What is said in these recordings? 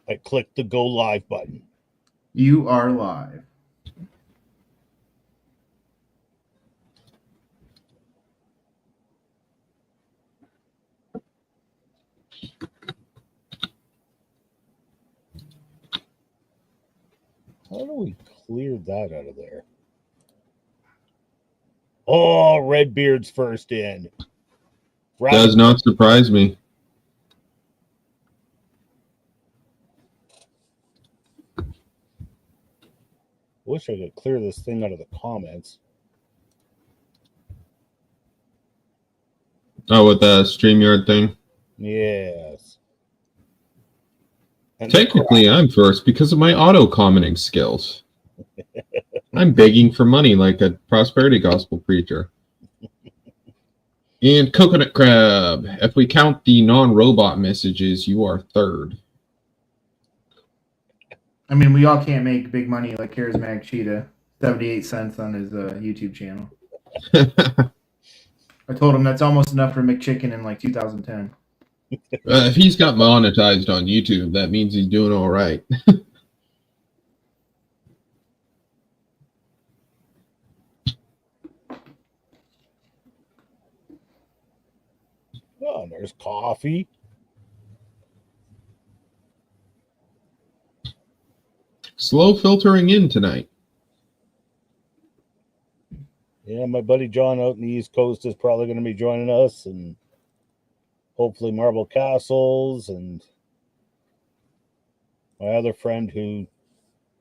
I clicked the go live button. You are live. How do we clear that out of there? Oh, Redbeard's first in. Does not surprise me. Wish I could clear this thing out of the comments. Oh, with the StreamYard thing? Yes. And technically, I'm first because of my auto-commenting skills. I'm begging for money like a prosperity gospel preacher. And Coconut Crab, if we count the non-robot messages, you are third. I mean, we all can't make big money like Charismatic Cheetah. 78 cents on his YouTube channel. I told him that's almost enough for McChicken in like 2010. If he's got monetized on YouTube, that means he's doing all right. Oh, there's coffee. Slow filtering in tonight. Yeah, my buddy John out in the East Coast is probably going to be joining us, and hopefully Marble Castles, and my other friend who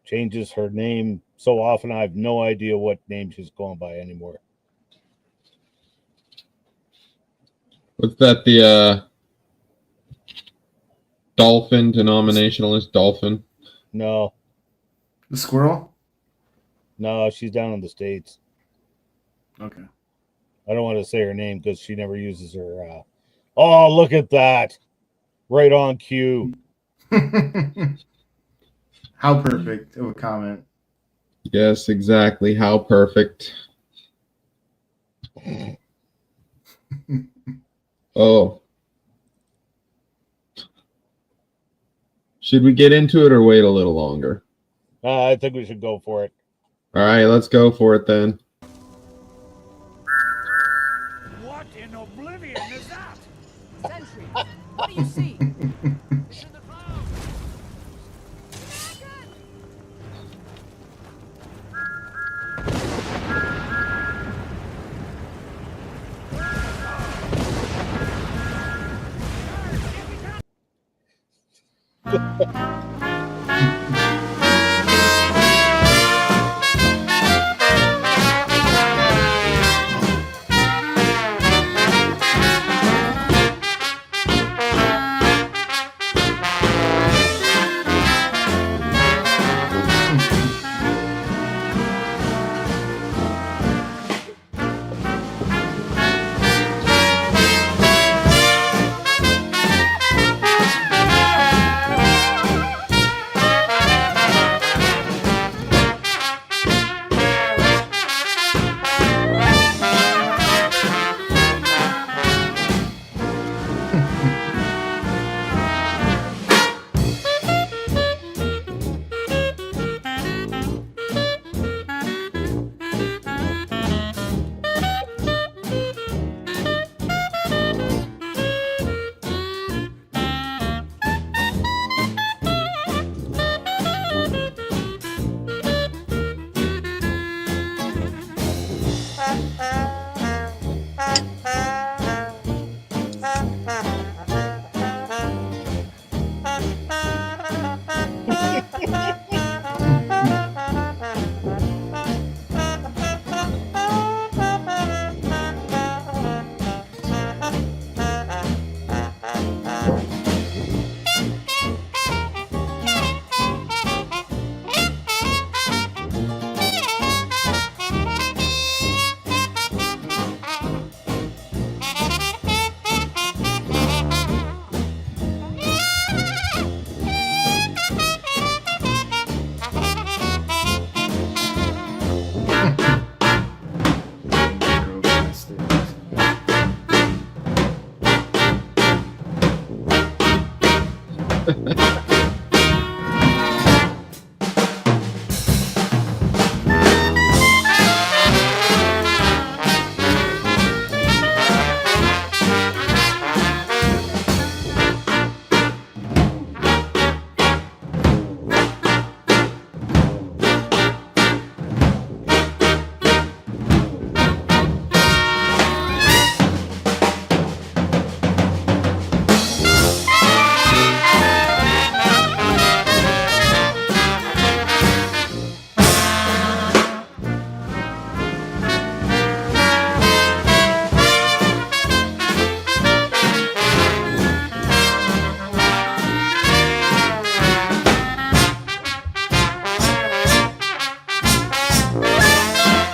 changes her name so often I have no idea what name she's going by anymore. What's that, the dolphin, denominationalist dolphin? No. The squirrel? No, she's down in the States. Okay. I don't want to say her name because she never uses her. Oh, look at that. Right on cue. How perfect of a comment. Yes, exactly. How perfect. Oh. Should we get into it or wait a little longer? I think we should go for it. All right, let's go for it then. What in oblivion is that? Sentry, what do you see? It's in the clouds.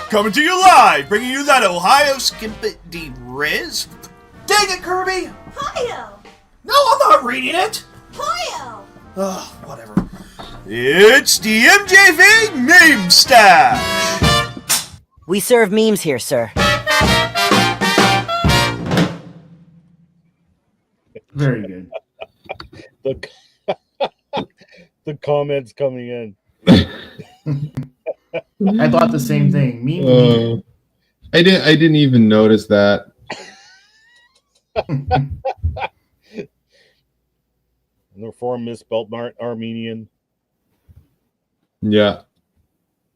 Coming to you live, bringing you that Ohio Skimpity Riz. Dang it, Kirby! Ohio! No, I'm not reading it! Ohio! Ugh, whatever. It's the MJV Memestasche! We serve memes here, sir. Very good. The comments coming in. I thought the same thing. Meme. I didn't even notice that. Reform misspelled Armenian. Yeah.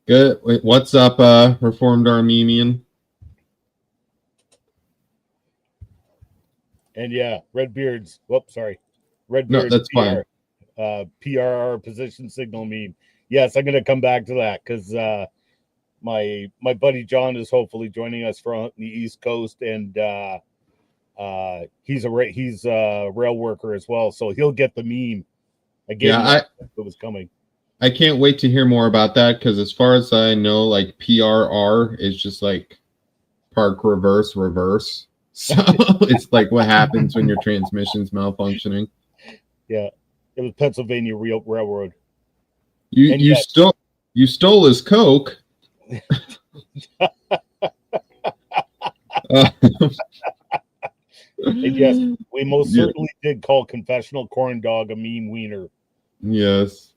Good. Wait, what's up, Reformed Armenian? And yeah, Redbeard's. Whoops, sorry. No, Redbeard's that's fine. PRR position signal meme. Yes, I'm gonna come back to that because my buddy John is hopefully joining us from the East Coast, and he's a rail worker as well, so he'll get the meme. Again, Yeah, it was coming. I can't wait to hear more about that because as far as I know, like PRR is just like park reverse. So it's like what happens when your transmission's malfunctioning. Yeah, it was Pennsylvania Railroad. You stole his Coke. And yes, we most certainly did call confessional corn dog a meme wiener. Yes.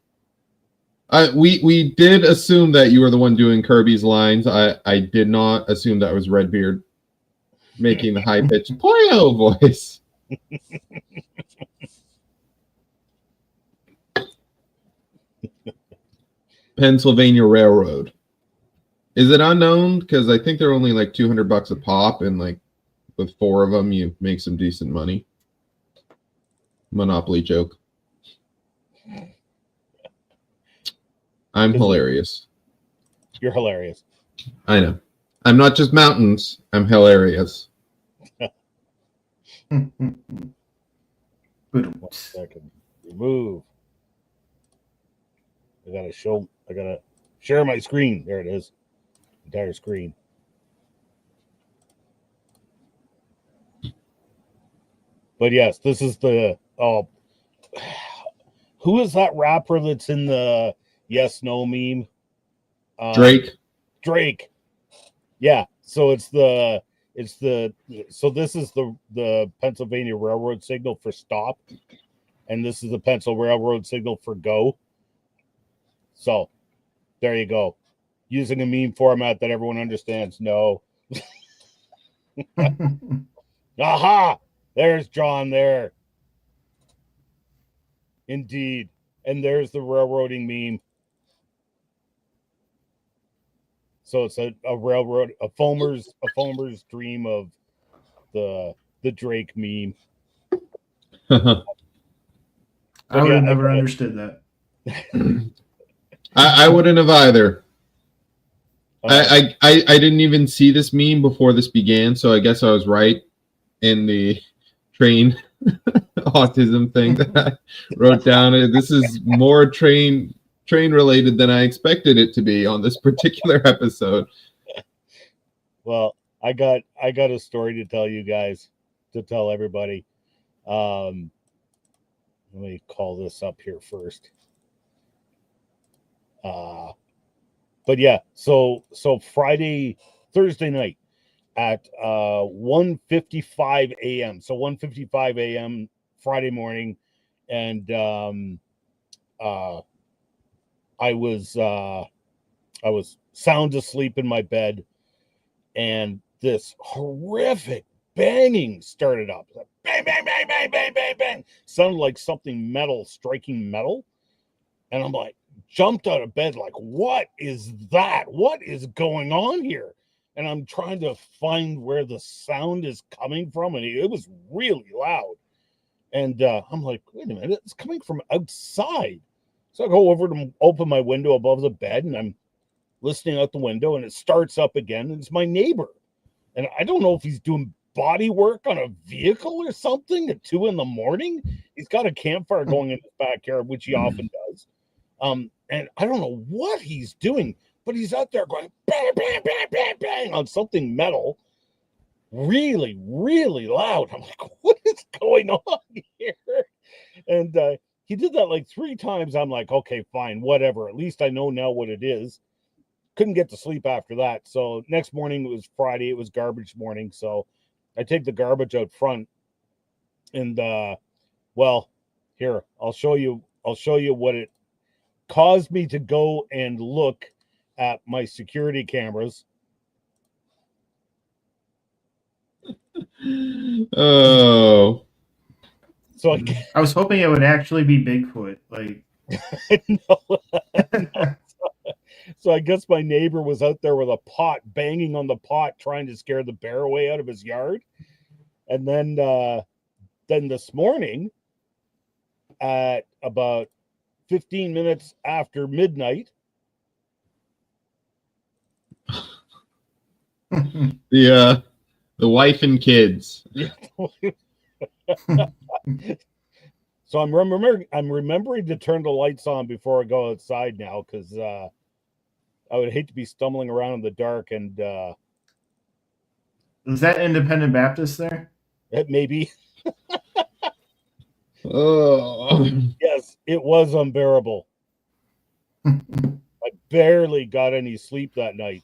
We did assume that you were the one doing Kirby's lines. I did not assume that was Redbeard making the high pitched Poyo voice. Pennsylvania Railroad. Is it unknown? Because I think they're only like $200 a pop, and like with 4 of them, you make some decent money. Monopoly joke. I'm hilarious. You're hilarious. I know. I'm not just mountains. I'm hilarious. 1 second. Remove. I gotta share my screen. There it is. Entire screen. But yes, this is the who is that rapper that's in the yes no meme? Drake. Yeah. So this is the Pennsylvania Railroad signal for stop, and this is the Pennsylvania Railroad signal for go. So there you go. Using a meme format that everyone understands. No. Aha! There's John there. Indeed. And there's the railroading meme. So it's a railroad, a foamer's dream of the Drake meme. I would have never understood that. I wouldn't have either. I didn't even see this meme before this began, so I guess I was right in the train autism thing that I wrote down. This is more train related than I expected it to be on this particular episode. Well, I got a story to tell you guys, to tell everybody. Let me call this up here first. But yeah, so Thursday night at 1:55 a.m. So 1:55 a.m. Friday morning, and I was sound asleep in my bed, and this horrific banging started up. Bang, bang, bang, bang, bang, bang, bang. Sounded like something metal striking metal. And I'm like, jumped out of bed, like, what is that? What is going on here? And I'm trying to find where the sound is coming from. And it was really loud. And I'm like, wait a minute, it's coming from outside. So I go over to open my window above the bed, and I'm listening out the window, and it starts up again. And it's my neighbor. And I don't know if he's doing body work on a vehicle or something at 2 a.m. He's got a campfire going in his backyard, which he often does. And I don't know what he's doing, but he's out there going bang, bang, bang, bang, bang, bang on something metal, really, really loud. I'm like, what is going on here? And he did that like 3 times. I'm like, okay, fine, whatever. At least I know now what it is. Couldn't get to sleep after that. So next morning, it was Friday. It was garbage morning. So I take the garbage out front, and well, here, I'll show you what it caused me to go and look at my security cameras. Oh. So I was hoping it would actually be Bigfoot. Like, no. So I guess my neighbor was out there with a pot, banging on the pot, trying to scare the bear away out of his yard. And then this morning, at about 15 minutes after midnight, The wife and kids. yeah. So I'm remembering to turn the lights on before I go outside now, because I would hate to be stumbling around in the dark, and is that Independent Baptist there? it maybe. Oh. Yes, it was unbearable. I barely got any sleep that night.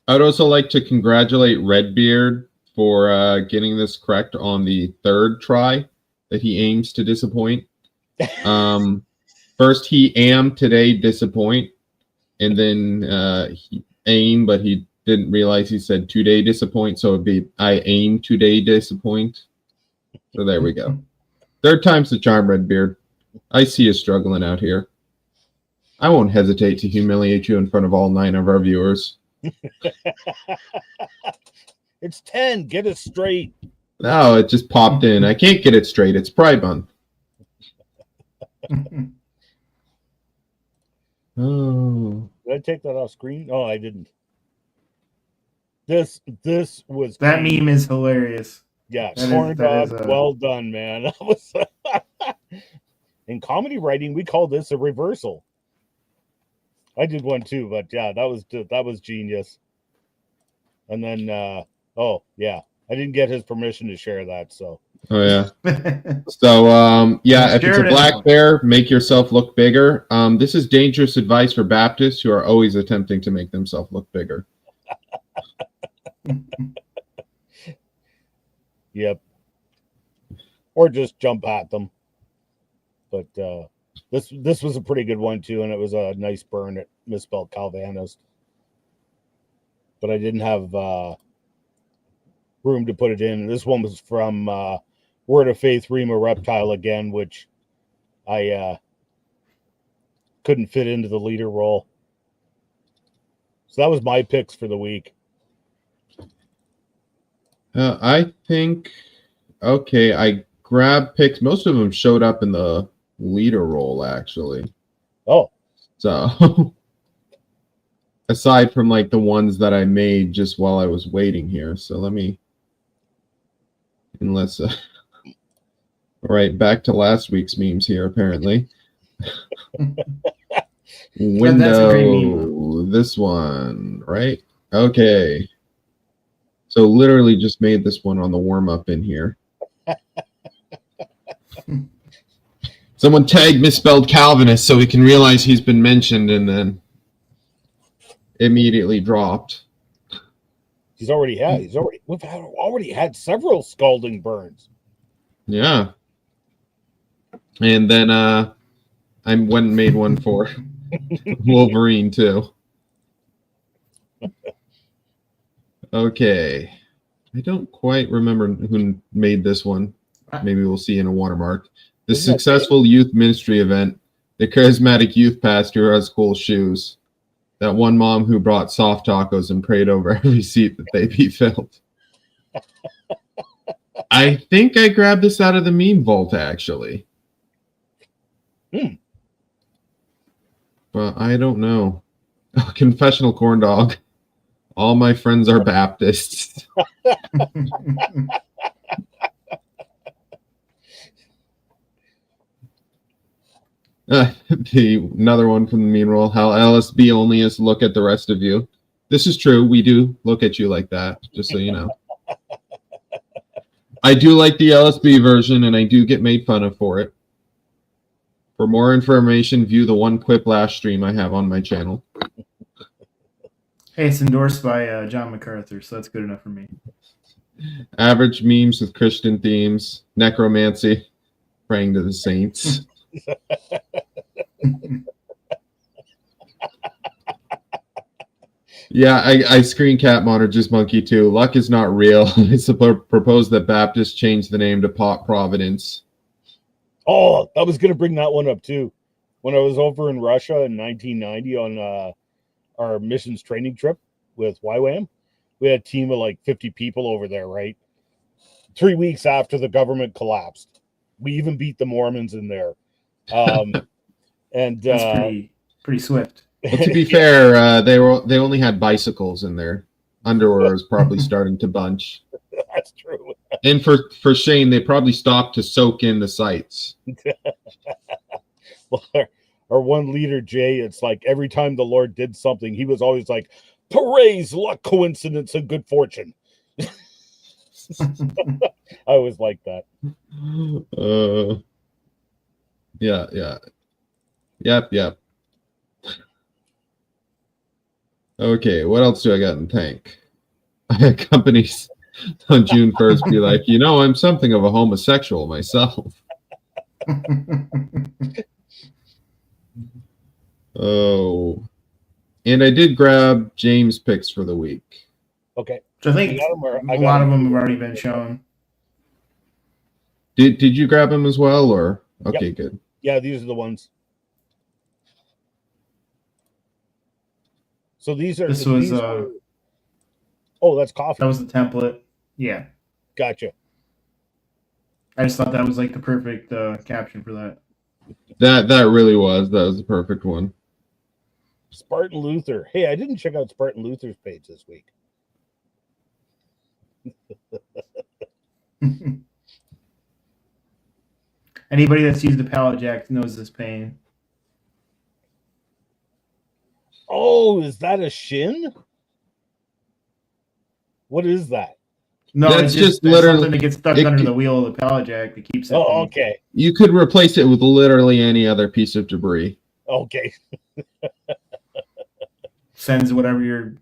I'd also like to congratulate Redbeard for getting this correct on the 3rd try that he aims to disappoint. First, he am today disappoint, and then he aim, but he didn't realize he said today disappoint, so it'd be I aim today disappoint. So there we go. 3rd time's the charm, Redbeard. I see you struggling out here. I won't hesitate to humiliate you in front of all 9 of our viewers. It's 10. Get it straight. No, it just popped in. I can't get it straight. It's Pride Month. Oh. Did I take that off screen? Oh, I didn't. This was That meme is hilarious. yeah, That corn is- dog. that is, Well done, man. That was in comedy writing, we call this a reversal. I did one too, but yeah, that was genius. And then oh yeah, I didn't get his permission to share that, so Oh yeah. So yeah, if it's a black bear, make yourself look bigger. This is dangerous advice for Baptists who are always attempting to make themselves look bigger. Yep. Or just jump at them. But this was a pretty good one too, and it was a nice burn at misspelled Calvinist. But I didn't have room to put it in. This one was from Word of Faith Rima Reptile again, which I couldn't fit into the leader role. So that was my picks for the week. I think, okay, I grabbed picks. Most of them showed up in the leader role, actually. Oh. So, aside from like the ones that I made just while I was waiting here. So let me, unless, all right, back to last week's memes here, apparently. Window, this one, right? Okay. So literally just made this one on the warm-up in here. Someone tag misspelled Calvinist so we can realize he's been mentioned, and then immediately dropped. We've already had several scalding burns. Yeah. And then I went and made one for Wolverine too. Okay. I don't quite remember who made this one. Maybe we'll see in a watermark. The successful youth ministry event. The charismatic youth pastor who has cool shoes. That one mom who brought soft tacos and prayed over every seat that they be filled. I think I grabbed this out of the meme vault, actually. But I don't know. Confessional corn dog. All my friends are Baptists. Another one from the mean roll. How LSB only is look at the rest of you. This is true. We do look at you like that, just so you know. I do like the LSB version, and I do get made fun of for it. For more information, view the one Quiplash stream I have on my channel. Hey, it's endorsed by John MacArthur, so that's good enough for me. Average memes with Christian themes, necromancy, praying to the saints. Yeah, I screen cap Montagers Monkey too. Luck is not real. I propose that Baptists change the name to Pop Providence. Oh, I was going to bring that one up too. When I was over in Russia in 1990 on our missions training trip with YWAM, we had a team of like 50 people over there, right? 3 weeks after the government collapsed. We even beat the Mormons in there. And That's pretty swift. Well, to be fair, they only had bicycles in their underwear is probably starting to bunch. That's true. And for Shane, they probably stopped to soak in the sights. Well, our one leader, Jay, it's like every time the Lord did something, he was always like, praise, luck, coincidence, and good fortune. I always like that. Yeah. Yep. Okay, what else do I got in tank? Companies on June 1st be like, I'm something of a homosexual myself. Oh. And I did grab James picks for the week. Okay. So I think a lot of them have already been shown. Did you grab them as well, or okay, yep. Good. Yeah, these are the ones. So these are. This was. Oh, that's coffee. That was the template. Yeah. Gotcha. I just thought that was like the perfect caption for that. That really was. That was the perfect one. Spartan Luther. Hey, I didn't check out Spartan Luther's page this week. Anybody that's used the pallet jack knows this pain. Oh, is that a shin? What is that? No, that's just literally something that gets stuck under the wheel of the pallet jack that keeps it. Oh, okay. You could replace it with literally any other piece of debris. Okay. Sends whatever you're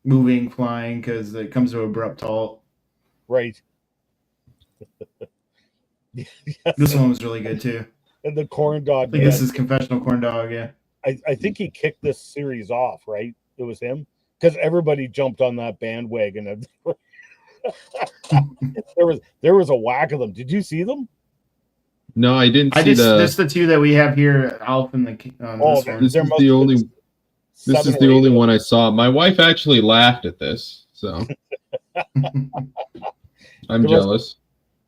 moving, flying, because it comes to abrupt halt. Right. Yes. This one was really good too. And the corn dog. I think this is Confessional Corn Dog, yeah. I think he kicked this series off, right? It was him. Because everybody jumped on that bandwagon. there was a whack of them. Did you see them? No, I didn't see This is the two that we have here, Alf and the this is the only one I saw. My wife actually laughed at this, so I'm jealous.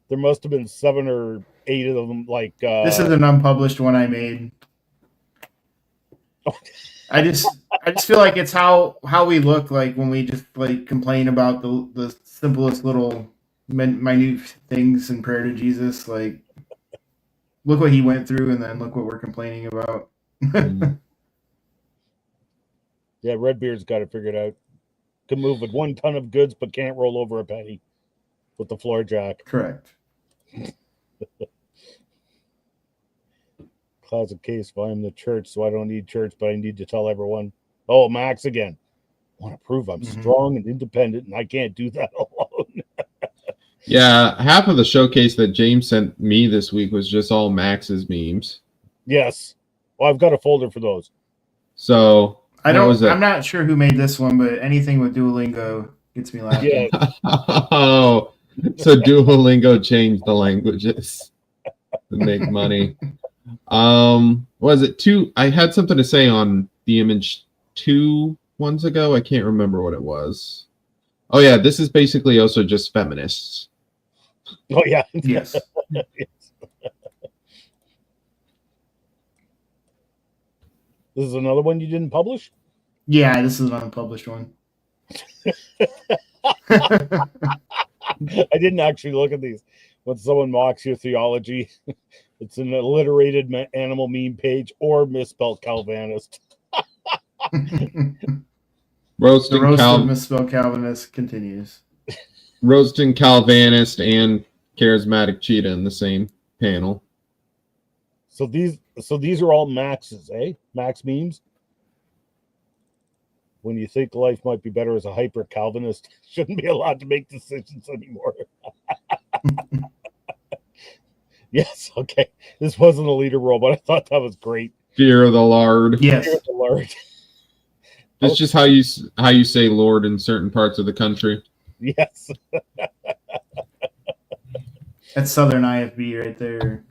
There must have been 7 or 8 of them. Like this is an unpublished one I made. I just feel like it's how we look like when we just like complain about the simplest little minute things in prayer to Jesus. Like, look what he went through, and then look what we're complaining about. Yeah, Redbeard's got it figured out. Can move with 1 ton of goods, but can't roll over a penny with the floor jack. Correct. Classic case. If I'm the church, so I don't need church, but I need to tell everyone. Oh, Max again. I want to prove I'm strong and independent, and I can't do that alone. Yeah, half of the showcase that James sent me this week was just all Max's memes. Yes. Well, I've got a folder for those. So I'm not sure who made this one, but anything with Duolingo gets me laughing. Yeah. Oh, so Duolingo changed the languages to make money. Was it 2? I had something to say on the image 2 ones ago. I can't remember what it was. Oh yeah, this is basically also just feminists. Oh yeah. Yes. Yes. This is another one you didn't publish? Yeah, this is an unpublished one. I didn't actually look at these. When someone mocks your theology, It's an alliterated animal meme page or misspelled Calvinist. The Roasting roast of misspelled Calvinist continues. Roasting Calvinist and charismatic cheetah in the same panel. So these are all Maxes, eh? Max memes. When you think life might be better as a hyper Calvinist, shouldn't be allowed to make decisions anymore. Yes, okay. This wasn't a leader role, but I thought that was great. Fear of the Lord. Yes. Fear of the Lord. That's just how you say Lord in certain parts of the country. Yes. That's Southern IFB right there.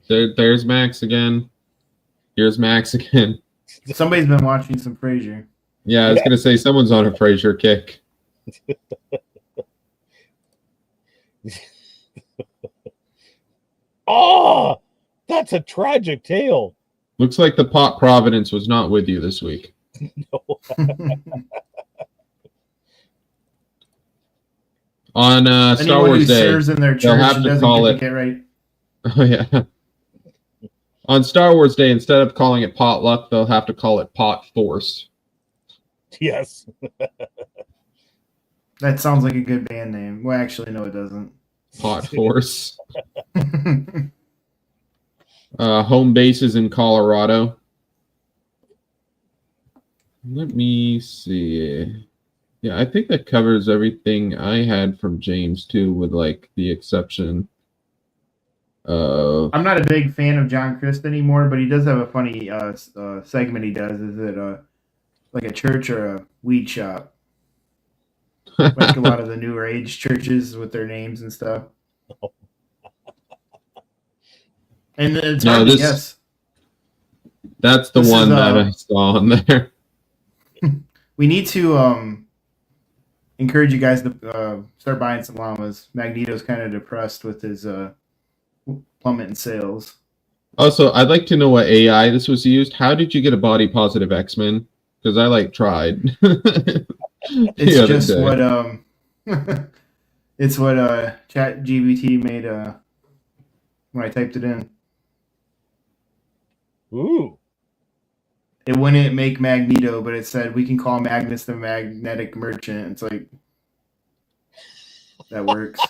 There's Max again. Here's Max again. Somebody's been watching some Frasier. Yeah, I was gonna say someone's on a Frasier kick. Oh, that's a tragic tale. Looks like the pot Providence was not with you this week. No. On Star Anyone Wars who Day, serves in their they'll church have and to doesn't call get it. to get right. Oh yeah. On Star Wars Day, instead of calling it potluck, they'll have to call it pot force. Yes. That sounds like a good band name. Well, actually, no, it doesn't. Pot force. Home base is in Colorado. Let me see. Yeah, I think that covers everything I had from James too, with like the exception of. I'm not a big fan of John Christ anymore, but he does have a funny segment he does. Is it like a church or a weed shop? Like a lot of the newer age churches with their names and stuff. And it's No, hard to this- guess. That's the This one is, that I saw on there. We need to encourage you guys to start buying some llamas. Magneto's kind of depressed with his plummet in sales. Also, I'd like to know what AI this was used. How did you get a body positive X-Men? Because I tried. It's just what it's what Chat GBT made when I typed it in. Ooh. It wouldn't make Magneto, but it said we can call Magnus the magnetic merchant. It's like that works.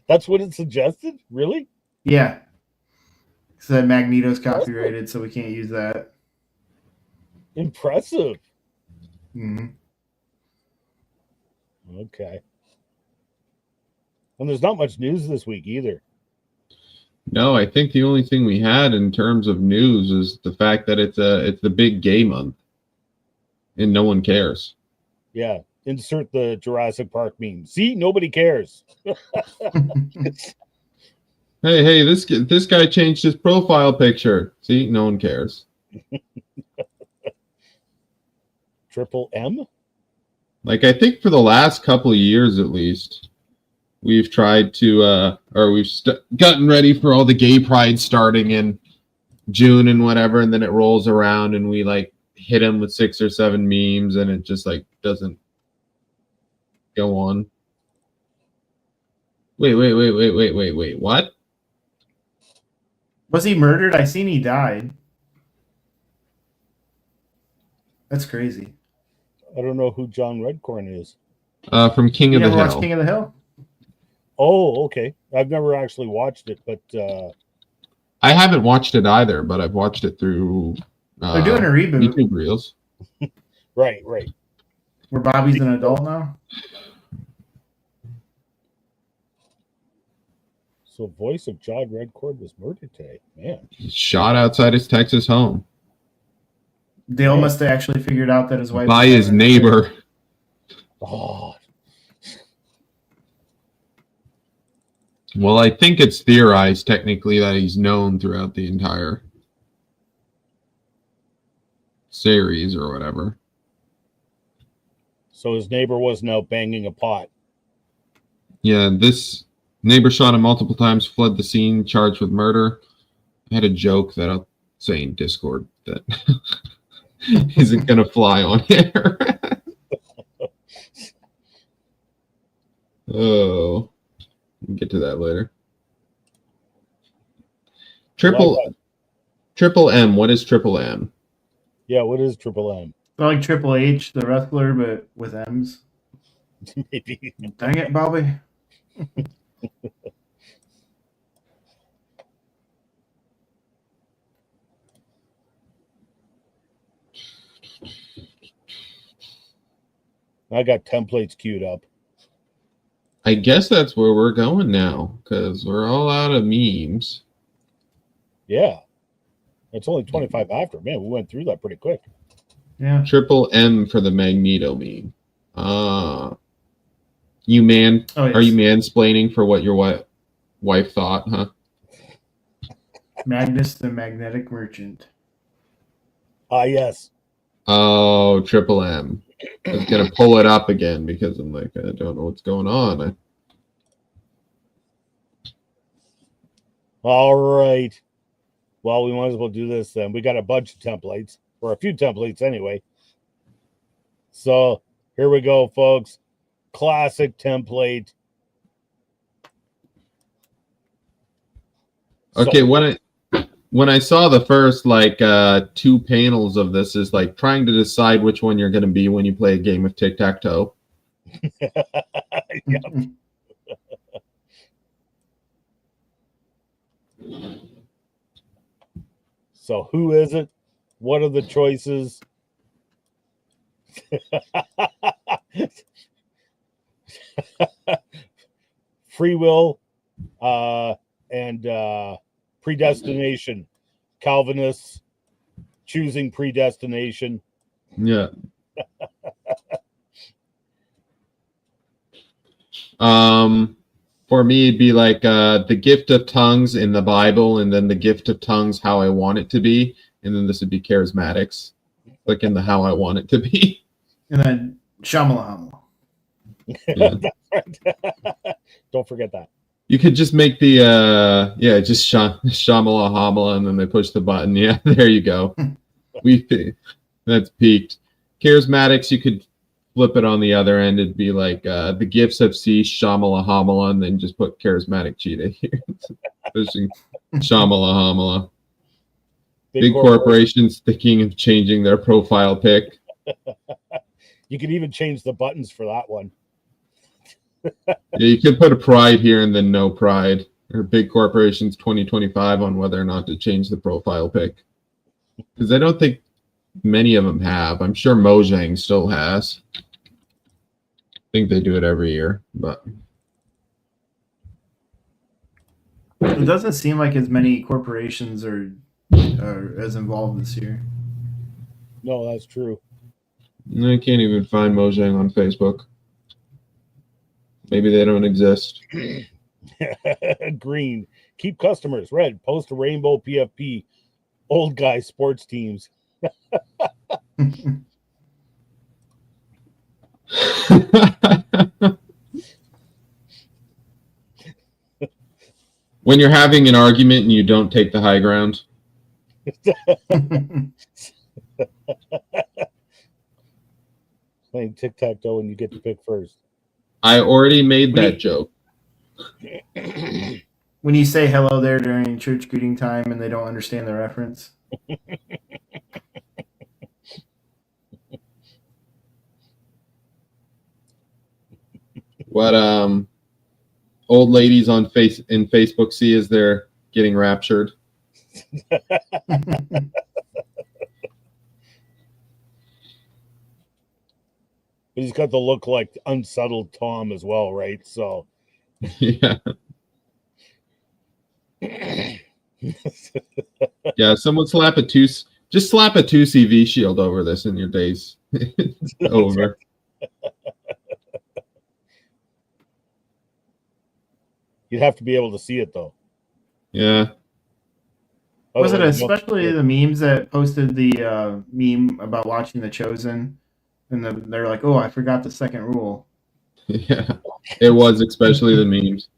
That's what it suggested? Really? Yeah. It said Magneto's copyrighted, so we can't use that. Impressive. Mm-hmm. Okay. And there's not much news this week either. No, I think the only thing we had in terms of news is the fact that it's the big gay month, and no one cares. Yeah. Insert the Jurassic Park meme. See, nobody cares. Hey, this guy changed his profile picture. See, no one cares. Triple M? Like, I think for the last couple of years at least, we've tried to, or we've gotten ready for all the gay pride starting in June and whatever, and then it rolls around and we like hit them with 6 or 7 memes, and it just like doesn't go on. Wait, what? Was he murdered? I seen he died. That's crazy. I don't know who John Redcorn is. From King You of the never watched Hill. King of the Hill? Oh, okay. I've never actually watched it, but I haven't watched it either, but I've watched it through They're doing a reboot YouTube Reels. right. where Bobby's an adult now. So voice of John Redcorn was murdered today. Man. Shot outside his Texas home Dale must have actually figured out that his wife by was his having an neighbor. Oh, Well, I think it's theorized technically that he's known throughout the entire series or whatever. so his neighbor wasn't out banging a pot. Yeah, this neighbor shot him multiple times, fled the scene, charged with murder. I had a joke that I'll say in Discord that isn't going to fly on here. Oh, we'll get to that later. Triple M. What is Triple M? Yeah, what is Triple M? So like Triple H, the wrestler, but with M's. Maybe. Dang it, Bobby. I got templates queued up. I guess that's where we're going now, because we're all out of memes. Yeah. It's only 25 after. Man, we went through that pretty quick. Yeah. Triple M for the Magneto meme. You man, Oh, yes. Are you mansplaining for what your wife thought, huh? Magnus the Magnetic Merchant. Ah, yes. Oh, Triple M. I was gonna pull it up again because I'm like, I don't know what's going on. All right. Well, we might as well do this then. We got a bunch of templates, or a few templates anyway. So here we go, folks. Classic template. Okay, So, when I saw the first like 2 panels of this is like trying to decide which one you're gonna be when you play a game of tic-tac-toe. Yep. So who is it? What are the choices? Free will and predestination. Calvinists choosing predestination. Yeah. For me, it'd be like the gift of tongues in the Bible, and then the gift of tongues how I want it to be, and then this would be charismatics, like in the how I want it to be. And then Shyamalan. Yeah. Don't forget that. You could just make the just Shamala Hamala, and then they push the button. Yeah, there you go. That's peaked. Charismatics, you could flip it on the other end. It'd be like the gifts of C, Shamala Hamala, and then just put charismatic cheetah here. Pushing Shamala Hamala. Big corporations thinking of changing their profile pic. You could even change the buttons for that one. Yeah, you could put a pride here and then no pride. Or big corporations 2025 on whether or not to change the profile pic. Because I don't think many of them have. I'm sure Mojang still has. I think they do it every year, but It doesn't seem like as many corporations are as involved this year. No, that's true. I can't even find Mojang on Facebook. Maybe they don't exist. Green. Keep customers. Red. Post a rainbow PFP. Old guy sports teams. When you're having an argument and you don't take the high ground. Playing tic-tac-toe and you get to pick first. I already made that joke. When you say hello there during church greeting time and they don't understand the reference. What old ladies on Facebook see as they're getting raptured. He's got the look like unsettled Tom as well, right? So Yeah. Yeah, someone slap a just slap a 2CV shield over this and your day's over. You'd have to be able to see it though. Yeah. Was it Otherwise, especially the memes that posted the meme about watching The Chosen? And they're like, oh, I forgot the second rule. Yeah. It was especially the memes.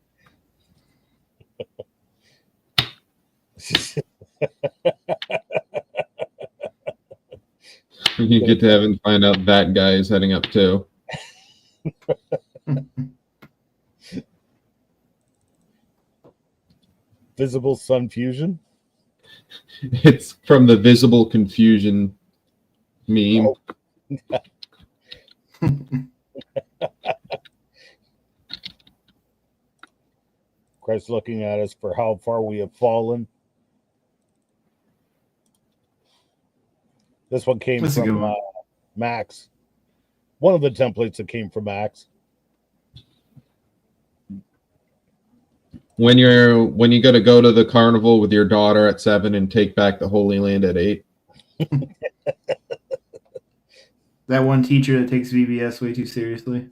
You get to heaven, find out that guy is heading up too. Visible sun fusion. It's from the visible confusion meme. Christ looking at us for how far we have fallen. This one came That's a good from one. Max. One of the templates that came from Max. When you got to go to the carnival with your daughter at 7 and take back the Holy Land at 8. That one teacher that takes VBS way too seriously.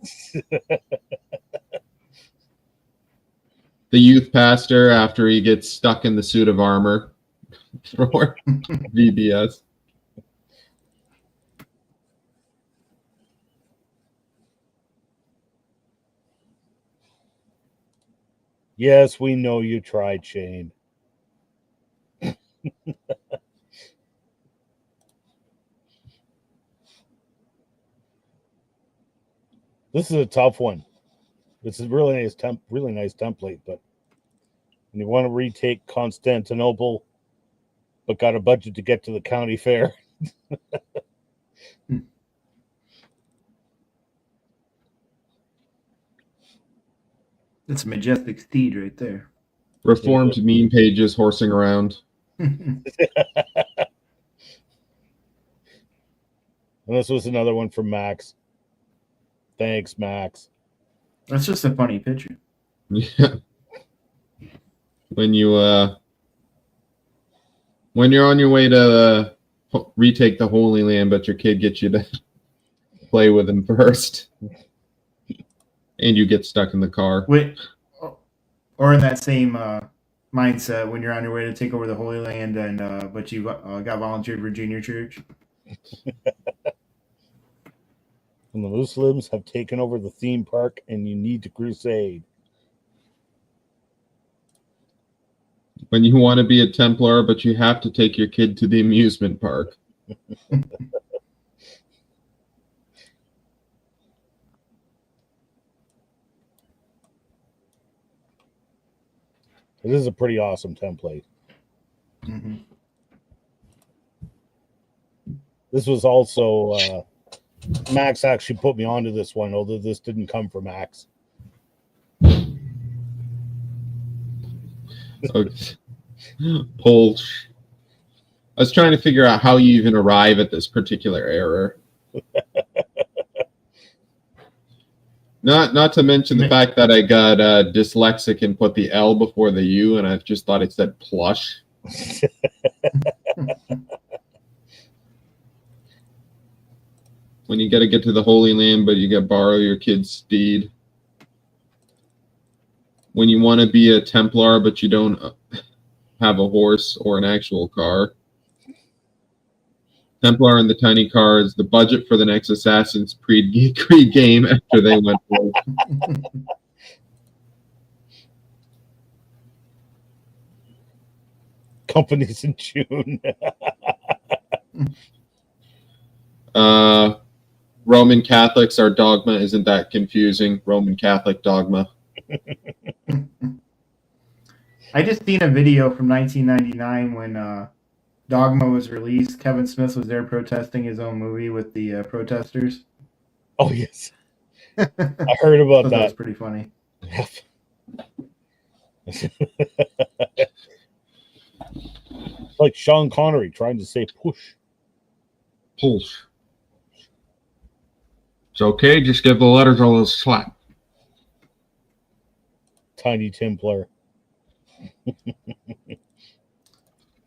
The youth pastor after he gets stuck in the suit of armor for VBS. Yes, we know you tried, Shane. This is a tough one. This is really nice template, but when you want to retake Constantinople, but got a budget to get to the county fair. That's a majestic steed right there. Reformed meme pages horsing around. And this was another one from Max. Thanks, Max. That's just a funny picture. Yeah. When you're on your way to retake the Holy Land, but your kid gets you to play with him first, and you get stuck in the car. Wait, or in that same mindset when you're on your way to take over the Holy Land, and but you got volunteered for junior church. And the Muslims have taken over the theme park, and you need to crusade. When you want to be a Templar, but you have to take your kid to the amusement park. It is a pretty awesome template. Mm-hmm. This was also Max actually put me onto this one, although this didn't come from Max. Polch. I was trying to figure out how you even arrive at this particular error. Not to mention the fact that I got dyslexic and put the L before the U, and I just thought it said plush. When you got to get to the Holy Land, but you got to borrow your kid's steed. When you want to be a Templar, but you don't have a horse or an actual car. Templar and the tiny car is the budget for the next Assassin's Creed game after they went broke. Companies in June. Roman Catholics, our dogma isn't that confusing. Roman Catholic dogma. I just seen a video from 1999 when Dogma was released. Kevin Smith was there protesting his own movie with the protesters. Oh, yes. I heard about That was that. pretty funny. Like Sean Connery trying to say push. Push. It's okay, just give the letters a little slap. Tiny Templar.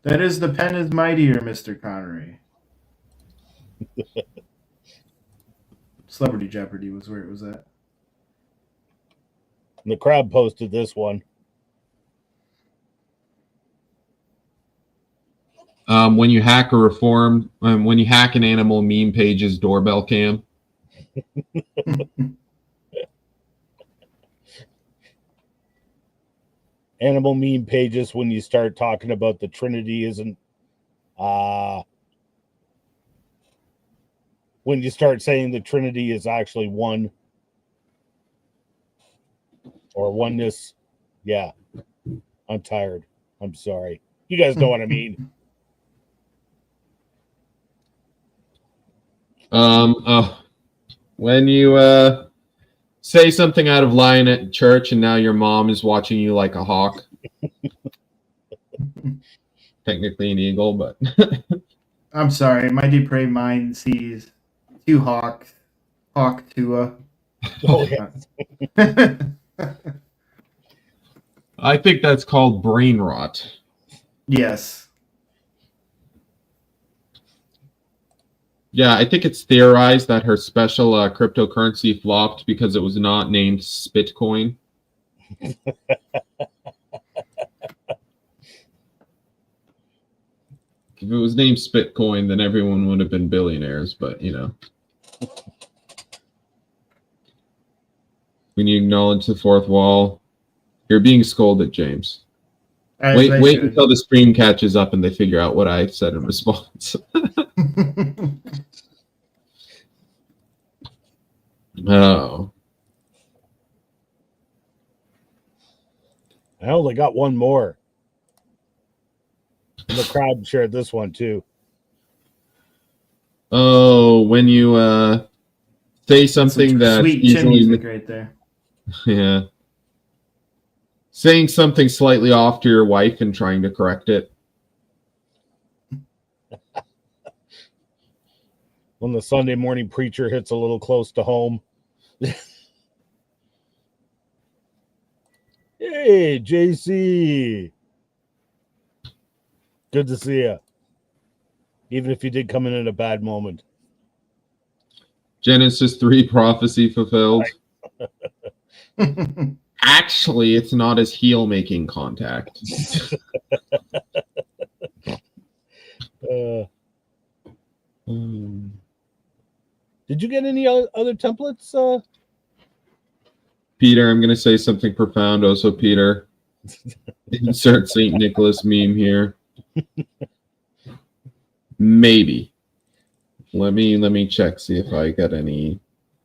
That is, the pen is mightier, Mr. Connery. Celebrity Jeopardy was where it was at. And the crowd posted this one. When you hack when you hack an animal meme page's doorbell cam. Animal meme pages when you start talking about the Trinity isn't when you start saying the Trinity is actually one or oneness. Yeah. I'm tired. I'm sorry. You guys know what I mean. When you say something out of line at church and now your mom is watching you like a hawk. Technically an eagle, but I'm sorry, my depraved mind sees two hawks, hawk Tua. Oh yeah. I think that's called brain rot. Yes. Yeah, I think it's theorized that her special cryptocurrency flopped because it was not named Spitcoin. If it was named Spitcoin, then everyone would have been billionaires, but you know. When you acknowledge the fourth wall, you're being scolded, James. Wait until the stream catches up and they figure out what I said in response. Oh. I only got one more. And the crowd shared this one too. Oh, when you say something that's sweet chin easily music right there. Yeah. Saying something slightly off to your wife and trying to correct it. When the Sunday morning preacher hits a little close to home. Hey, JC. Good to see you. Even if you did come in at a bad moment. Genesis 3 prophecy fulfilled. Actually, it's not as heel making contact. Did you get any other templates? Peter, I'm going to say something profound. Also, Peter, insert St. Nicholas meme here. Maybe. Let me check, see if I got any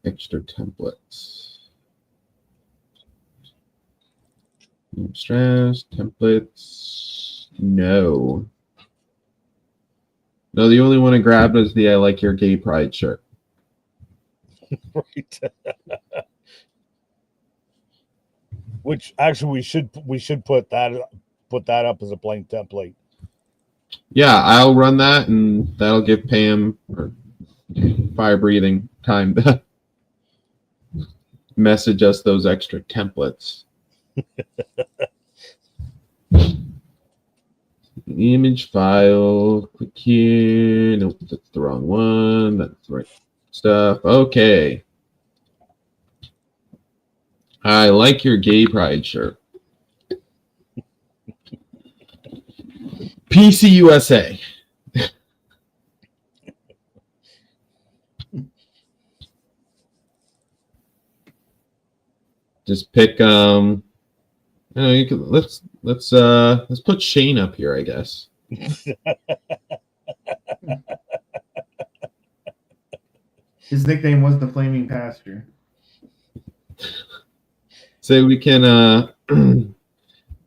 extra templates. Stress, templates. No. No, the only one I grabbed was the I like your gay pride shirt. Right. Which actually we should put that up as a blank template. Yeah, I'll run that, and that'll give Pam or fire breathing time to message us those extra templates. Image file, click here. Nope, that's the wrong one. That's the right stuff. Okay. I like your gay pride shirt. PC USA. Just pick you know, you can, let's put Shane up here, I guess. His nickname was the Flaming Pastor. Say we can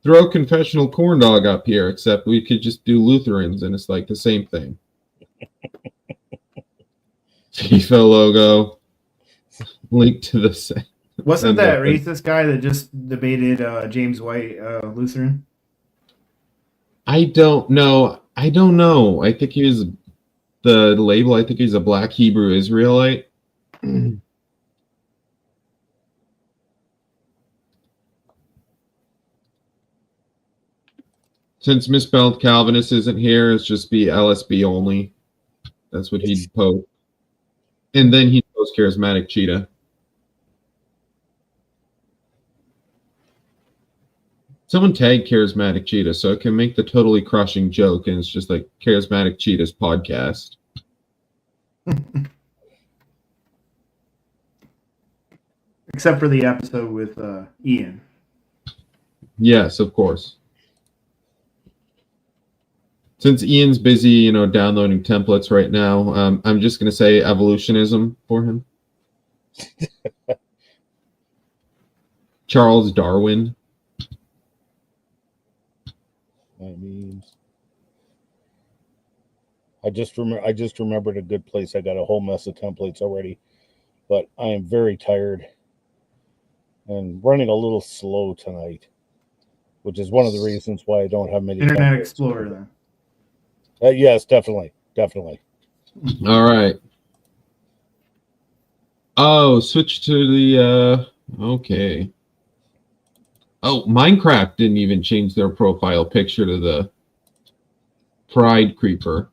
throw confessional corn dog up here, except we could just do Lutherans, and it's like the same thing. FIFA logo, link to the same. Wasn't that racist guy that just debated James White, Lutheran? I don't know. I think he was the label. I think he's a Black Hebrew Israelite. Since misspelled Calvinist isn't here, it's just be LSB only. That's what he'd post. And then he'd post charismatic cheetah. Someone tagged charismatic cheetah, so it can make the totally crushing joke, and it's just like charismatic cheetah's podcast. Except for the episode with Ian. Yes, of course. Since Ian's busy, you know, downloading templates right now, I'm just going to say evolutionism for him. Charles Darwin. That means I just remembered a good place. I got a whole mess of templates already, but I am very tired and running a little slow tonight, which is one of the reasons why I don't have many Internet templates. Explorer, then. Yes, definitely. All right. Oh, switch to the okay. Oh, Minecraft didn't even change their profile picture to the Pride Creeper.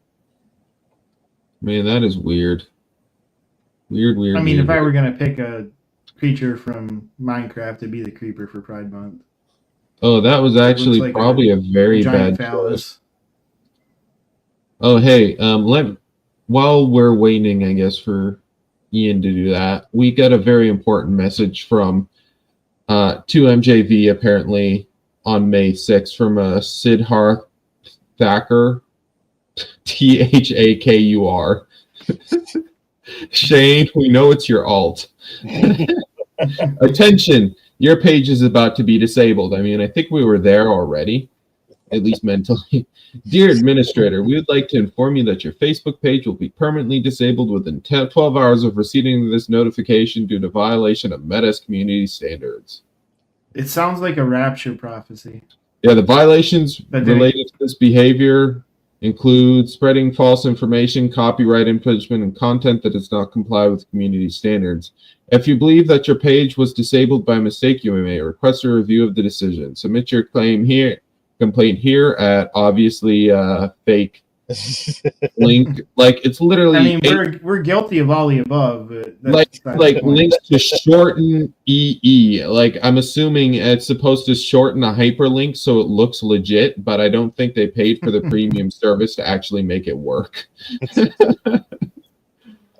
Man, that is weird. Weird. I mean, weird. if I were gonna pick a creature from Minecraft, it'd be the creeper for Pride Month. Oh, that was actually like probably a very giant bad phallus. choice. Oh, hey, while we're waiting, I guess, for Ian to do that, we got a very important message from 2MJV apparently on May 6th from Siddharth Thakur, Thakur. Shane, we know it's your alt. Attention, your page is about to be disabled. I mean, I think we were there already, at least mentally. Dear administrator, we would like to inform you that your Facebook page will be permanently disabled within 12 hours of receiving this notification due to violation of Meta's community standards. It sounds like a rapture prophecy. Yeah, the violations related to this behavior include spreading false information, copyright infringement, and content that does not comply with community standards. If you believe that your page was disabled by mistake, you may request a review of the decision. Submit your complaint here at obviously fake link. Like, it's literally. I mean, we're guilty of all the above. But like links to shorten EE. Like, I'm assuming it's supposed to shorten a hyperlink so it looks legit, but I don't think they paid for the premium service to actually make it work.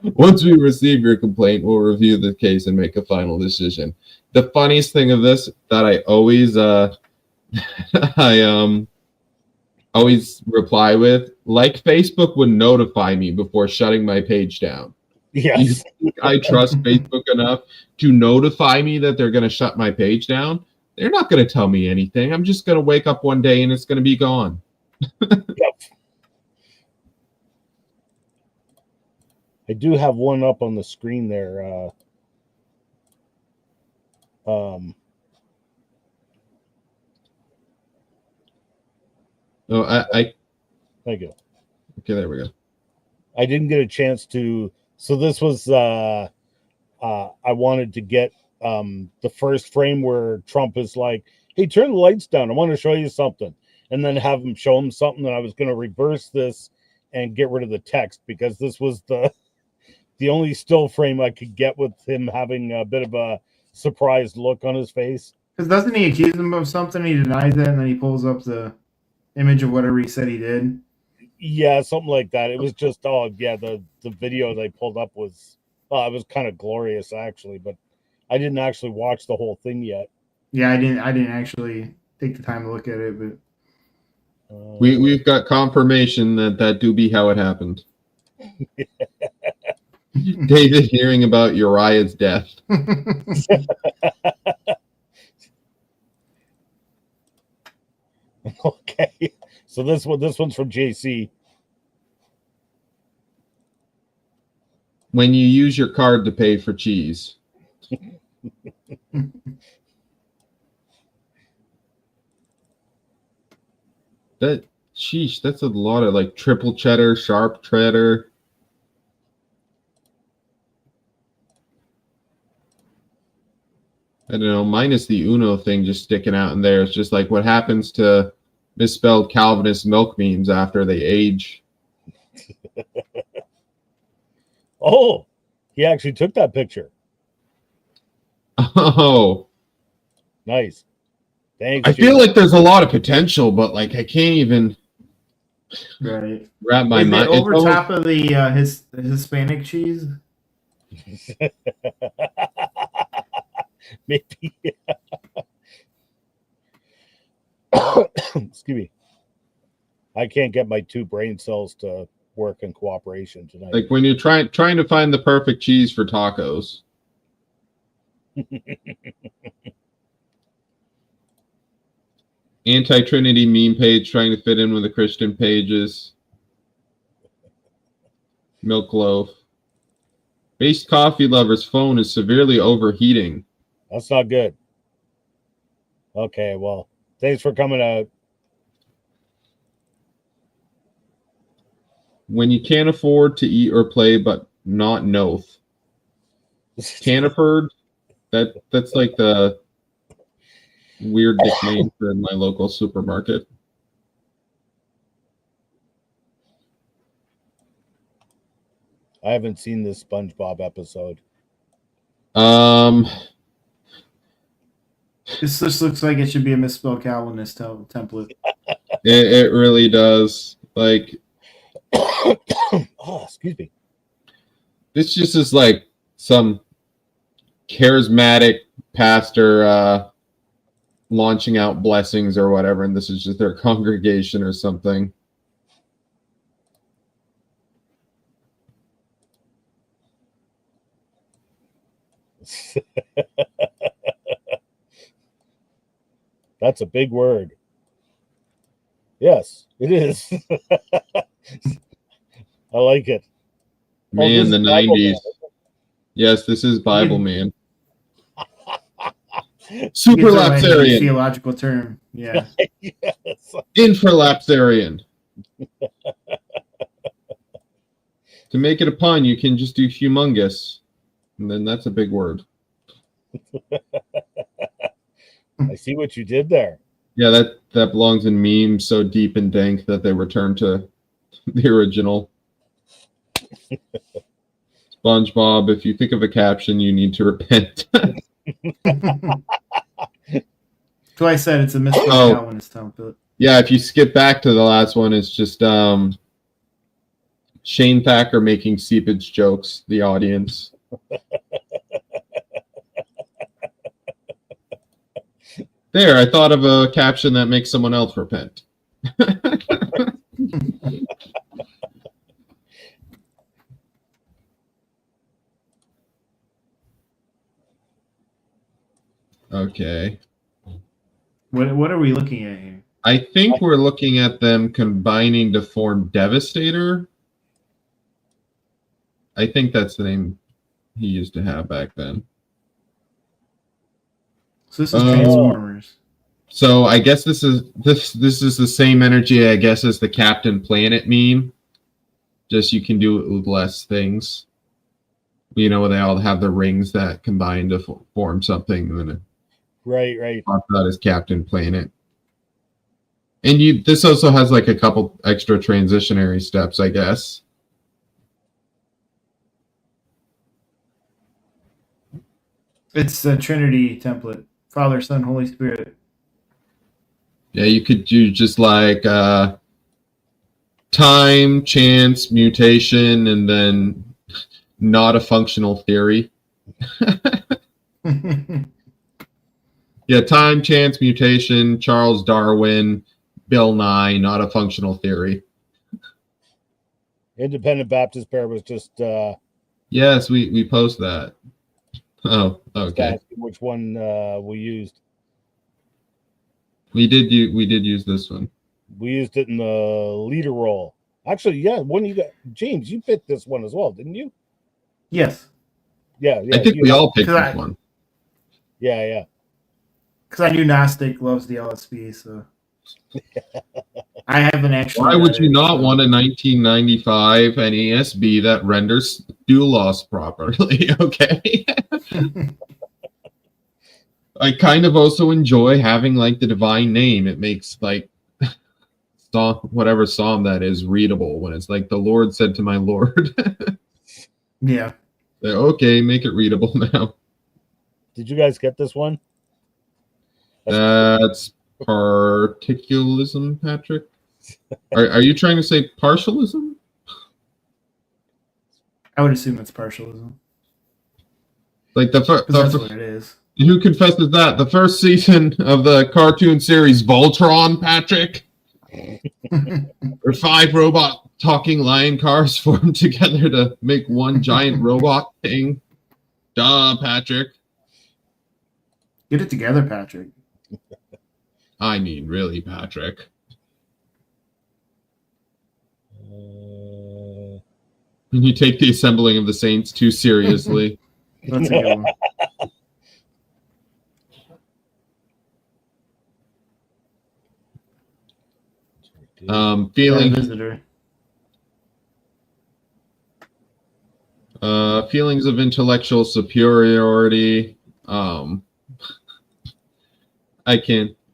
Once we receive your complaint, we'll review the case and make a final decision. The funniest thing of this that I always always reply with, like, Facebook would notify me before shutting my page down. Yes. I trust Facebook enough to notify me that they're going to shut my page down. They're not going to tell me anything. I'm just going to wake up one day and it's going to be gone. Yep. I do have one up on the screen there. Oh, I Thank you. Okay, there we go. I didn't get a chance to. So this was I wanted to get the first frame where Trump is like, "Hey, turn the lights down. I want to show you something," and then have him show him something. And I was going to reverse this and get rid of the text because this was the only still frame I could get with him having a bit of a surprised look on his face. Because doesn't he accuse him of something? He denies it, and then he pulls up the image of whatever he said he did. Yeah, something like that. It was just, the video they pulled up was, it was kind of glorious actually, but I didn't actually watch the whole thing yet. Yeah, I didn't actually take the time to look at it, but we've got confirmation that do be how it happened. David hearing about Uriah's death. Okay, so this one's from JC. When you use your card to pay for cheese. That's a lot of like triple cheddar, sharp cheddar. I don't know, minus the Uno thing just sticking out in there. It's just like what happens to misspelled Calvinist milk memes after they age. Oh, he actually took that picture. Oh. Nice. Thanks. I feel like there's a lot of potential, but like I can't even wrap my mind. Over top of the Hispanic cheese? Maybe. Excuse me. I can't get my two brain cells to work in cooperation tonight. Like when you're trying to find the perfect cheese for tacos. Anti-Trinity meme page trying to fit in with the Christian pages. Milk loaf. Based coffee lover's phone is severely overheating. That's not good. Okay, well, thanks for coming out. When you can't afford to eat or play, but not Noth. Caniford? That's like the weird nickname for my local supermarket. I haven't seen this SpongeBob episode. This just looks like it should be a misspelled Calvinist template. It really does. Like, Oh, excuse me. this just is like some charismatic pastor launching out blessings or whatever, and this is just their congregation or something. That's a big word. Yes, it is. I like it. Man, this the is Bible 90s. Man. Yes, this is Bible Man. Gives away the Superlapsarian. theological term. Yeah. Yes. Infralapsarian. To make it a pun, you can just do humongous. And then that's a big word. I see what you did there. Yeah, that belongs in memes so deep and dank that they return to the original. SpongeBob, if you think of a caption, you need to repent. So I said it's a misspelled Calvinist template. Yeah, if you skip back to the last one, it's just Shane Thacker making seepage jokes, the audience. There, I thought of a caption that makes someone else repent. Okay. What are we looking at here? I think we're looking at them combining to form Devastator. I think that's the name he used to have back then. So this is Transformers. So I guess this is the same energy, I guess, as the Captain Planet meme. Just you can do it with less things. You know, they all have the rings that combine to form something, and then Right. talk about as Captain Planet. And this also has like a couple extra transitionary steps, I guess. It's a Trinity template. Father, Son, Holy Spirit. Yeah, you could do just like time, chance, mutation, and then not a functional theory. Yeah, time, chance, mutation, Charles Darwin, Bill Nye, not a functional theory. Independent Baptist Prayer was just Yes, we post that. Oh, okay. asking which one we used. We did use this one. We used it in the leader role. Actually, yeah, one you got, James, you picked this one as well, didn't you? Yes. Yeah. I think we all picked Cause this one. Yeah. Because I knew Gnostic loves the LSP, so I haven't actually. Why would you not so. want a 1995 NASB that renders doulos properly? Okay. I kind of also enjoy having like the divine name. It makes like whatever psalm that is readable when it's like the Lord said to my Lord. Yeah. Like, okay, make it readable now. Did you guys get this one? That's particularism, Patrick. Are you trying to say partialism? I would assume it's partialism. Like That's what it is. Who confesses that? The first season of the cartoon series Voltron, Patrick? Where 5 robot talking lion cars formed together to make one giant robot thing. Duh, Patrick. Get it together, Patrick. I mean, really, Patrick. And you take the assembling of the saints too seriously. That's a good one. Visitor. Feelings of intellectual superiority.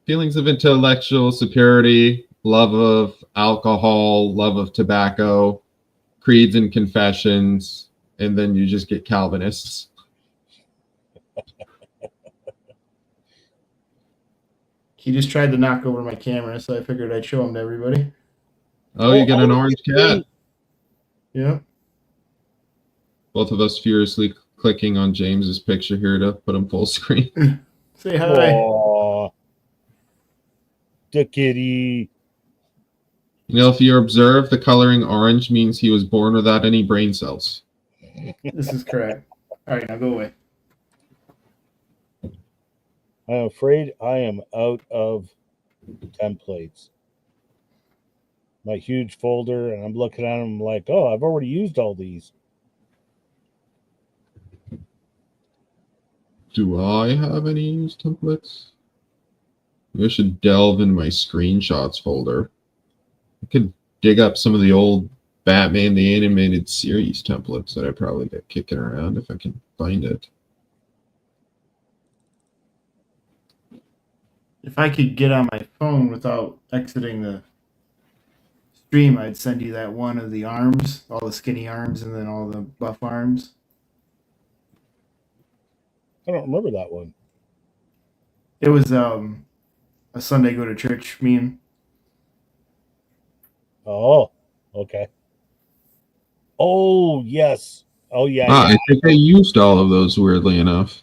Feelings of intellectual superiority, love of alcohol, love of tobacco, creeds and confessions, and then you just get Calvinists. He just tried to knock over my camera, so I figured I'd show him to everybody. Oh, you get an orange cat. Yeah. Both of us furiously clicking on James's picture here to put him full screen. Say hi. Aww. The kitty. You know, if you observe, the coloring orange means he was born without any brain cells. This is correct. All right, now go away. I'm afraid I am out of templates. My huge folder, and I'm looking at them like, oh, I've already used all these. Do I have any used templates? Maybe I should delve in my screenshots folder. I could dig up some of the old Batman the Animated Series templates that I probably got kicking around if I can find it. If I could get on my phone without exiting the stream, I'd send you that one of the arms, all the skinny arms, and then all the buff arms. I don't remember that one. It was a Sunday go to church meme. Oh, okay. Oh, yes. Oh, yeah. Ah, Yeah. I think I used all of those, weirdly enough.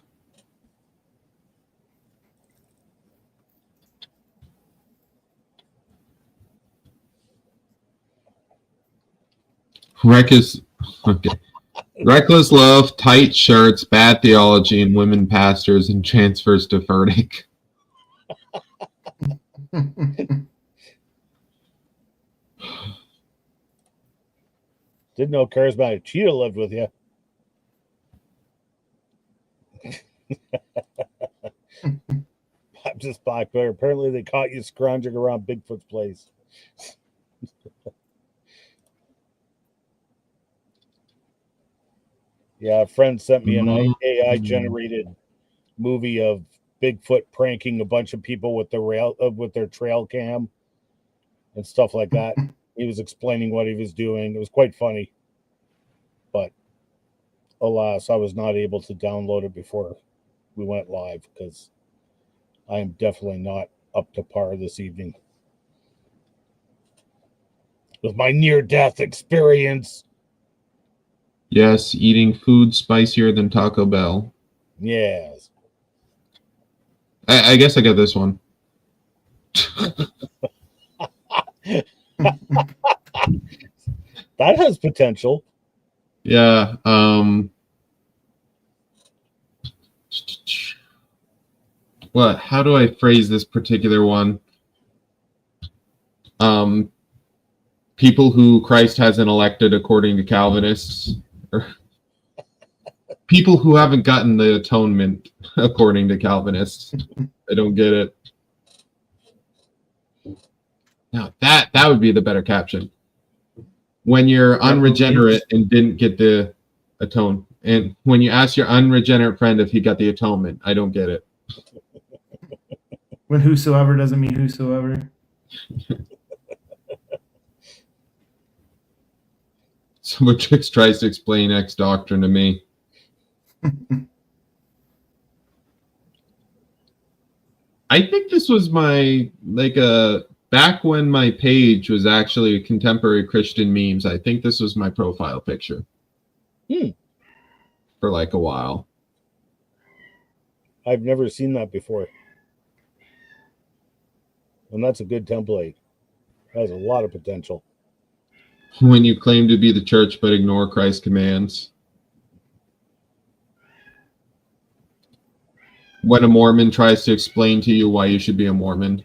Reckless love, tight shirts, bad theology, and women pastors, and transfers to Furtick. Didn't know Charismatic Cheetah lived with you. I'm just back there. Apparently, they caught you scrounging around Bigfoot's place. Yeah, a friend sent me an AI generated movie of Bigfoot pranking a bunch of people with their trail cam and stuff like that. He was explaining what he was doing. It was quite funny, but alas, I was not able to download it before we went live because I am definitely not up to par this evening with my near-death experience. Yes, eating food spicier than Taco Bell. Yes. I guess I got this one. That has potential. Yeah. What? How do I phrase this particular one? People who Christ hasn't elected according to Calvinists. Or people who haven't gotten the atonement according to Calvinists. I don't get it. Now that would be the better caption. When you're unregenerate and didn't get the atone, and when you ask your unregenerate friend if he got the atonement, I don't get it. When whosoever doesn't mean whosoever. So Matrix tries to explain X doctrine to me. I think this was my back when my page was actually contemporary Christian memes. I think this was my profile picture for like a while. I've never seen that before, and that's a good template. That has a lot of potential. When you claim to be the church but ignore Christ's commands. When a Mormon tries to explain to you why you should be a Mormon.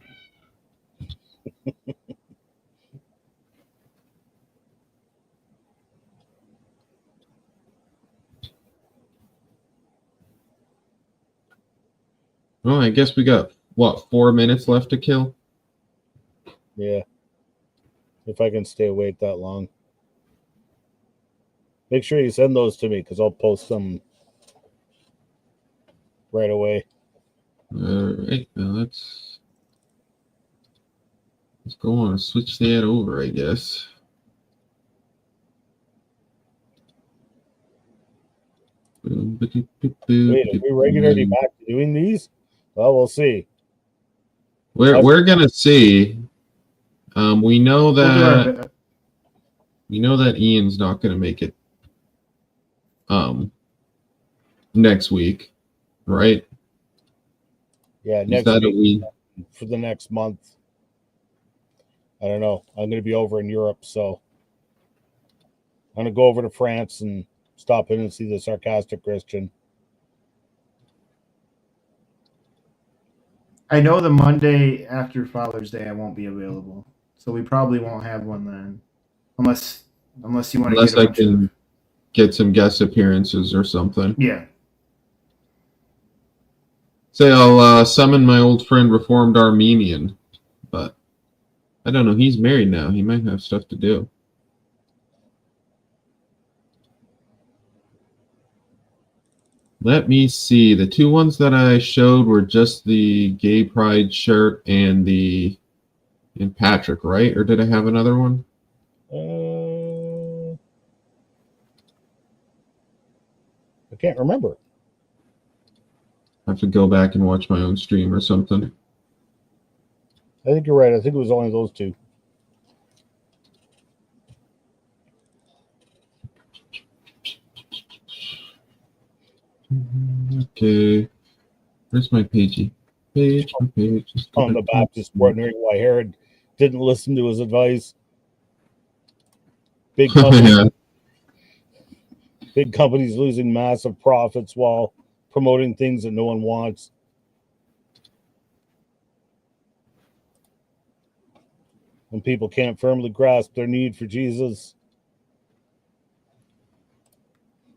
Well, I guess we got, what, 4 minutes left to kill? Yeah. If I can stay awake that long. Make sure you send those to me because I'll post them right away. All right, now let's go on and switch that over, I guess. Wait, are we regularly back to doing these? Well, we'll see. We're gonna see. We know We'll do our that Ian's not gonna make it next week, right? Yeah, next week for the next month. I don't know. I'm going to be over in Europe, so I'm going to go over to France and stop in and see the sarcastic Christian. I know the Monday after Father's Day I won't be available, so we probably won't have one then, unless you want to get a bunch of... get some guest appearances or something. Yeah. Say I'll summon my old friend Reformed Armenian, but I don't know. He's married now. He might have stuff to do. Let me see. The two ones that I showed were just the gay pride shirt and Patrick, right? Or did I have another one? I can't remember. I have to go back and watch my own stream or something. I think you're right. I think it was only those two. Okay. Where's my pagey? My page. On the Baptist wondering why Herod didn't listen to his advice. Big companies, Yeah. Big companies losing massive profits while promoting things that no one wants. When people can't firmly grasp their need for Jesus.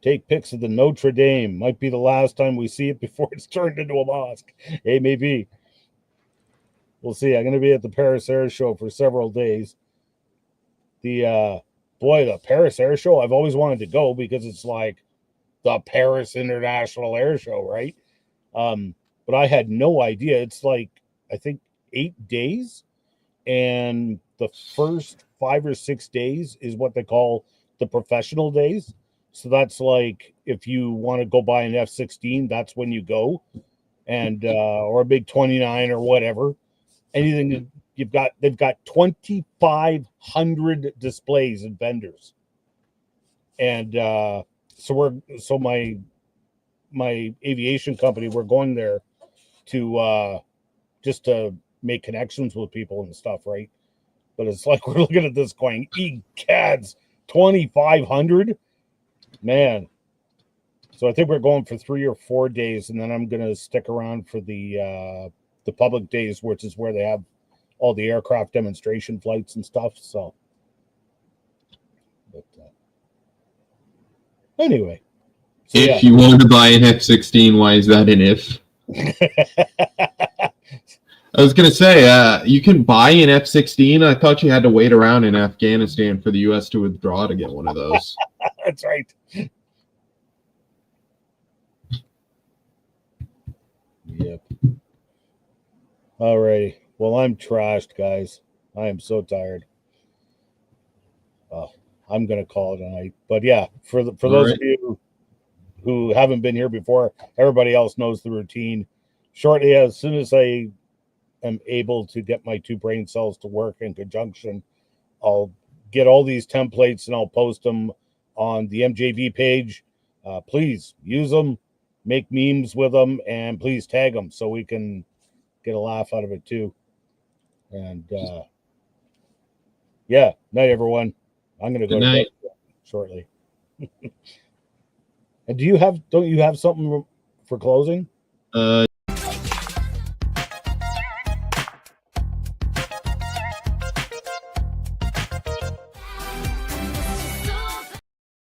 Take pics of the Notre Dame. Might be the last time we see it before it's turned into a mosque. Hey, maybe. We'll see. I'm going to be at the Paris Air Show for several days. The Paris Air Show, I've always wanted to go because it's like the Paris International Air Show, right? But I had no idea. It's like, I think 8 days. And the first 5 or 6 days is what they call the professional days. So that's like if you want to go buy an F-16, that's when you go, and or a big 29 or whatever. Anything they've got 2,500 displays and vendors, and so my aviation company, we're going there to just to make connections with people and stuff, right? But it's like we're looking at this going, egads, 2,500. Man. So I think we're going for 3 or 4 days, and then I'm going to stick around for the public days, which is where they have all the aircraft demonstration flights and stuff. So, but anyway. So, if you want to buy an F-16, why is that an if? I was going to say, you can buy an F-16. I thought you had to wait around in Afghanistan for the U.S. to withdraw to get one of those. That's right. Yep. All right. Well, I'm trashed, guys. I am so tired. I'm going to call it a night. But yeah, for those of you who haven't been here before, everybody else knows the routine. Shortly, as soon as I am able to get my 2 brain cells to work in conjunction, I'll get all these templates and I'll post them on the MJV page. Please use them, make memes with them, and please tag them so we can get a laugh out of it too. And yeah, night everyone. I'm gonna go to bed shortly. And don't you have something for closing?